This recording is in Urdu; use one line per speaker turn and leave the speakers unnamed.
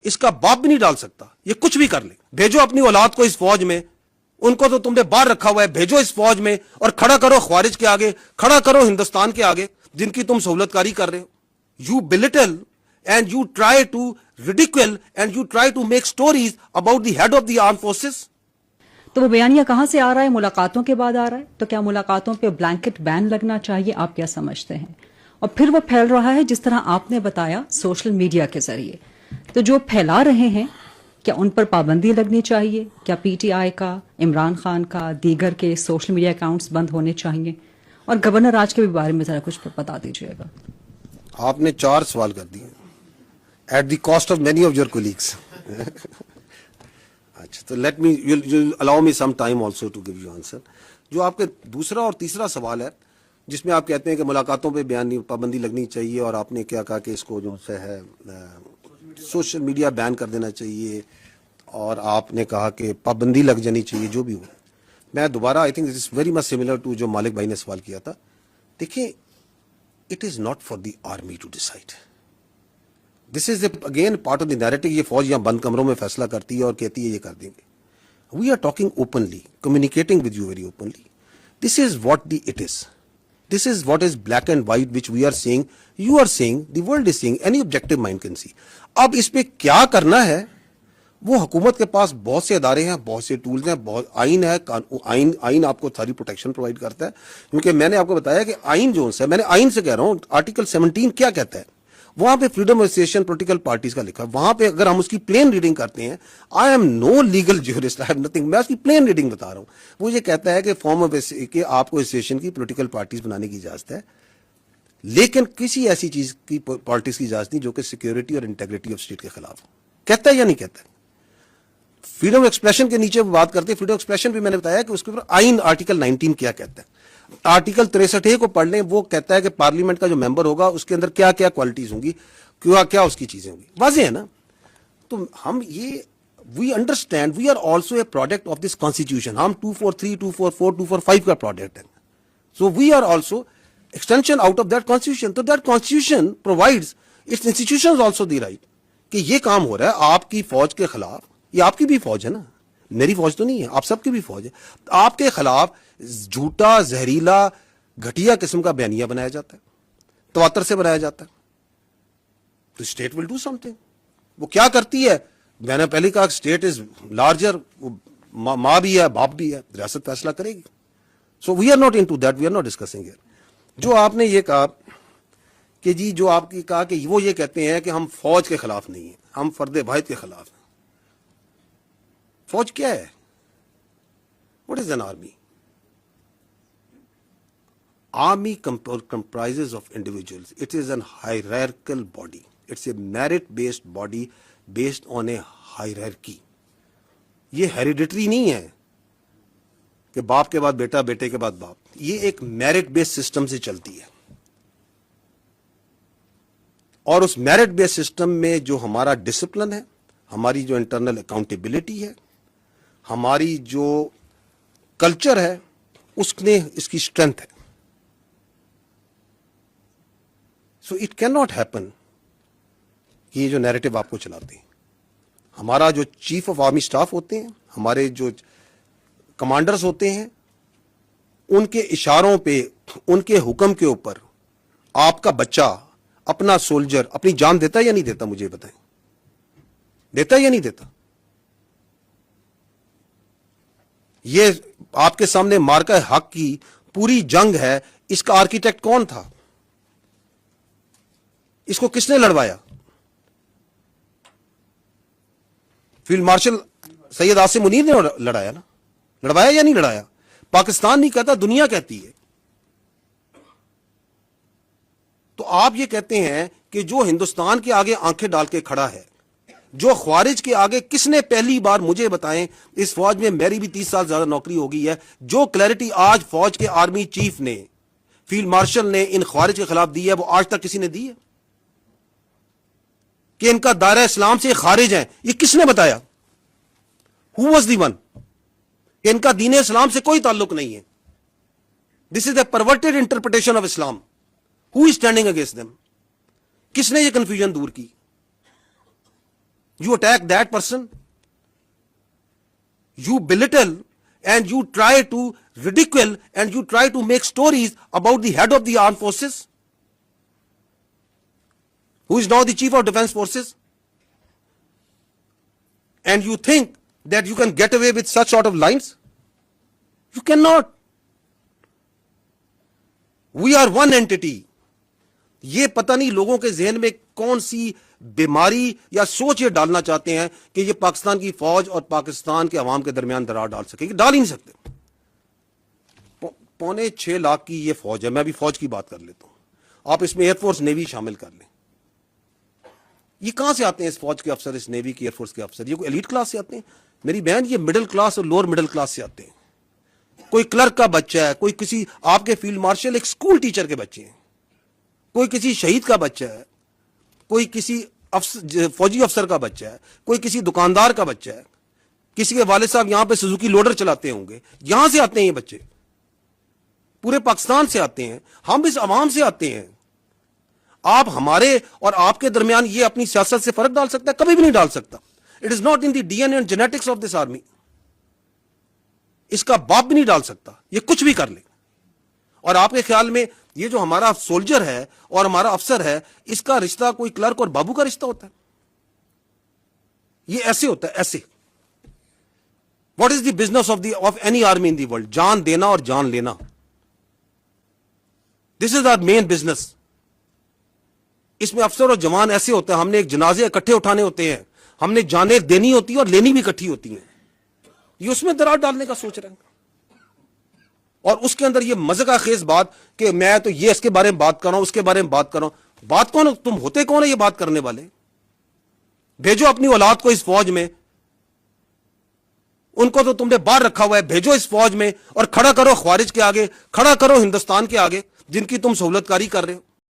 اس کا باپ بھی نہیں ڈال سکتا. یہ کچھ بھی کر لے. بھیجو اپنی اولاد کو اس فوج میں, ان کو تو تم نے باہر رکھا ہوا ہے, بھیجو اس فوج میں اور کھڑا کرو خوارج کے آگے, کھڑا کرو ہندوستان کے آگے جن کی تم سہولت کاری کر رہے ہو. You belittle and you try to ridicule and you try to make stories about the head of the armed forces.
تو وہ بیانیہ کہاں سے آ رہا ہے؟ ملاقاتوں کے بعد آ رہا ہے. تو کیا ملاقاتوں پہ بلینکٹ بین لگنا چاہیے؟ آپ کیا سمجھتے ہیں؟ اور پھر وہ پھیل رہا ہے جس طرح آپ نے بتایا سوشل میڈیا کے ذریعے. تو جو پھیلا رہے ہیں کیا ان پر پابندی لگنی چاہیے؟ کیا پی ٹی آئی کا، عمران خان کا، دیگر کے سوشل میڈیا اکاؤنٹس بند ہونے چاہیے؟ اور گورنر راج کے بھی بارے میں ذرا کچھ بتا دیجیے گا.
آپ نے 4 سوال کر دیے at the cost of many of your colleagues. اچھا تو let me allow me some time also to give you answer. جو آپ کے دوسرا اور تیسرا سوال ہے جس میں آپ کہتے ہیں کہ ملاقاتوں پہ پابندی لگنی چاہیے اور آپ نے کیا کہا کہ اس کو جو ہے سوشل میڈیا بین کر دینا چاہیے اور آپ نے کہا کہ پابندی لگ جانی چاہیے جو بھی ہو. میں دوبارہ I think this is very much similar to جو مالک بھائی نے سوال کیا تھا. دیکھیں it is not for the army to decide. This is again part of the narrative. یہ فوج یہاں بند کمروں میں فیصلہ کرتی ہے اور کہتی ہے یہ کر دیں گے. We are talking openly, communicating with you very openly. This is what the it is. This is what is black and white which we are seeing, you are seeing, the world is seeing, any objective mind can see. اب اس پہ کیا کرنا ہے وہ حکومت کے پاس بہت سے ادارے ہیں, بہت سے ٹولز ہیں, بہت آئین ہے. آئین آپ کو ساری پروٹیکشن پرووائڈ کرتا ہے کیونکہ میں نے آپ کو بتایا کہ آئین جو ہے, میں نے آئین سے کہہ رہا ہوں, آرٹیکل 17 کیا کہتا ہے وہاں پہ freedom of association political parties کا لکھا ہے. وہاں پہ اگر ہم اس کی پلین ریڈنگ کرتے ہیں, I am no legal jurist, I have nothing, میں اس کی پلین ریڈنگ بتا رہا ہوں. وہ یہ کہتا ہے کہ فارم آف کہ آپ کو ایسوسیشن کی پولیٹیکل پارٹیز بنانے کی اجازت ہے, لیکن کسی ایسی چیز کی پالیٹکس کی اجازت نہیں جو کہ سیکورٹی اور انٹیگریٹی آف اسٹیٹ کے خلاف ہو. کہتا ہے یا نہیں کہتا ہے؟ فریڈم ایکسپریشن کے نیچے بات کرتے ہیں. فریڈم ایکسپریشن بھی میں نے بتایا کہ اس کے اوپر آئین آرٹیکل 19 کیا کہتا ہے. آرٹیکل 63 کو پڑھ لیں, وہ کہتا ہے کہ پارلیمنٹ کا جو ممبر ہوگا اس کے اندر کیا کیا کوالٹیز ہوں گی, کیا اس کی چیزیں ہوں گی. واضح ہے نا. تو ہم یہ we understand we are also a product of this constitution. ہم 243, 244, 245 کا پروڈکٹ ہے. So we are also extension out of that constitution. تو that constitution provides its institutions also the right کہ یہ کام ہو رہا ہے آپ کی فوج کے خلاف. یہ آپ کی بھی فوج ہے نا, میری فوج تو نہیں ہے, آپ سب کی بھی فوج ہے. آپ کے خلاف جھوٹا, زہریلا, گھٹیا قسم کا بیانیہ بنایا جاتا ہے, تواتر سے بنایا جاتا ہے. تو state will do some thing. وہ کیا کرتی ہے؟ میں نے پہلے کہا اسٹیٹ از لارجر, ماں بھی ہے باپ بھی ہے, ریاست فیصلہ کرے گی. So we are not into that, we are not discussing here. جو آپ نے یہ کہا کہ جی جو آپ کی کہا کہ وہ یہ کہتے ہیں کہ ہم فوج کے خلاف نہیں ہیں, ہم فرد واحد کے خلاف ہیں. فوج کیا ہے؟ What is an army? Army comprises of individuals. It is an hierarchical body. It's a merit-based body based on a hierarchy. یہ hereditary نہیں ہے کہ باپ کے بعد بیٹا, بیٹے کے بعد باپ. یہ ایک merit based system سے چلتی ہے. اور اس merit based system میں جو ہمارا ڈسپلن ہے, ہماری جو انٹرنل اکاؤنٹیبلٹی ہے, ہماری جو کلچر ہے, اس نے اس کی اسٹرینتھ ہے. So it can not happen کہ یہ جو نیریٹو آپ کو چلاتے ہیں. ہمارا جو چیف آف آرمی اسٹاف ہوتے ہیں, ہمارے جو کمانڈرز ہوتے ہیں, ان کے اشاروں پہ, ان کے حکم کے اوپر آپ کا بچہ, اپنا سولجر اپنی جان دیتا ہے یا نہیں دیتا؟ مجھے بتائیں, دیتا ہے یا نہیں دیتا؟ یہ آپ کے سامنے مارکہ حق کی پوری جنگ ہے. اس کا آرکیٹیکٹ کون تھا؟ اس کو کس نے لڑوایا؟ فیلڈ مارشل سید عاصم منیر نے لڑایا نا. لڑوایا یا نہیں لڑایا؟ پاکستان نہیں کہتا, دنیا کہتی ہے. تو آپ یہ کہتے ہیں کہ جو ہندوستان کے آگے آنکھیں ڈال کے کھڑا ہے, جو خوارج کے آگے, کس نے پہلی بار مجھے بتائیں, اس فوج میں میری بھی 30 سال زیادہ نوکری ہو گئی ہے, جو کلیئرٹی آج فوج کے آرمی چیف نے, فیلڈ مارشل نے ان خوارج کے خلاف دی ہے, وہ آج تک کسی نے دی ہے کہ ان کا دائرہ اسلام سے خارج ہیں؟ یہ کس نے بتایا؟ Who was the one? کہ ان کا دین اسلام سے کوئی تعلق نہیں ہے. This is a perverted interpretation of Islam. Who is standing against them? کس نے یہ کنفیوژن دور کی؟ You attack that person, you belittle and you try to ridicule and you try to make stories about the head of the armed forces, who is now the chief of defense forces, and you think that you can get away with such sort of lines. You cannot. We are one entity. یہ پتہ نہیں لوگوں کے ذہن میں کون سی بیماری یا سوچ یہ ڈالنا چاہتے ہیں کہ یہ پاکستان کی فوج اور پاکستان کے عوام کے درمیان درار ڈال سکے گی. ڈال ہی نہیں سکتے. 6.25 لاکھ کی یہ فوج ہے. میں بھی فوج کی بات کر لیتا ہوں. آپ اس میں ایئر فورس نیوی شامل کر لیں. یہ کہاں سے آتے ہیں اس فوج کے افسر, اس نیوی کی, ایئر فورس کے افسر؟ یہ کوئی ایلیٹ کلاس سے آتے ہیں؟ میری بہن, یہ مڈل کلاس اور لوور مڈل کلاس سے آتے ہیں. کوئی کلرک کا بچہ ہے, کوئی کسی آپ کے فیلڈ مارشل ایک اسکول ٹیچر کے بچے ہیں, کوئی کسی شہید کا بچہ ہے, کوئی کسی فوجی افسر کا بچہ ہے, کوئی کسی دکاندار کا بچہ ہے, کسی کے والد صاحب یہاں پہ سوزوکی لوڈر چلاتے ہوں گے. یہاں سے آتے ہیں یہ بچے, پورے پاکستان سے آتے ہیں. ہم اس عوام سے آتے ہیں. آپ ہمارے اور آپ کے درمیان یہ اپنی سیاست سے فرق ڈال سکتا ہے؟ کبھی بھی نہیں ڈال سکتا. It is not in the D N A and genetics of this army. اس کا باپ بھی نہیں ڈال سکتا, یہ کچھ بھی کر لے. اور آپ کے خیال میں یہ جو ہمارا سولجر ہے اور ہمارا افسر ہے, اس کا رشتہ کوئی کلرک اور بابو کا رشتہ ہوتا ہے؟ یہ ایسے ہوتا ہے, ایسے. What is the business of any army in the world? جان دینا اور جان لینا. دس از آر مین بزنس. اس میں افسر اور جوان ایسے ہوتے ہیں, ہم نے ایک جنازے اکٹھے اٹھانے ہوتے ہیں, ہم نے جانیں دینی ہوتی ہیں اور لینی بھی اکٹھی ہوتی ہیں. یہ اس میں درار ڈالنے کا سوچ رہے ہیں. اور اس کے اندر یہ مزہ خیز بات کہ میں تو یہ اس کے بارے میں بات کر رہا ہوں, اس کے بارے میں بات کر رہا ہوں. بات کون؟ تم ہوتے کون ہے یہ بات کرنے والے؟ بھیجو اپنی اولاد کو اس فوج میں, ان کو تو تم نے باہر رکھا ہوا ہے. بھیجو اس فوج میں اور کھڑا کرو خوارج کے آگے, کھڑا کرو ہندوستان کے آگے, جن کی تم سہولت کاری کر رہے ہو.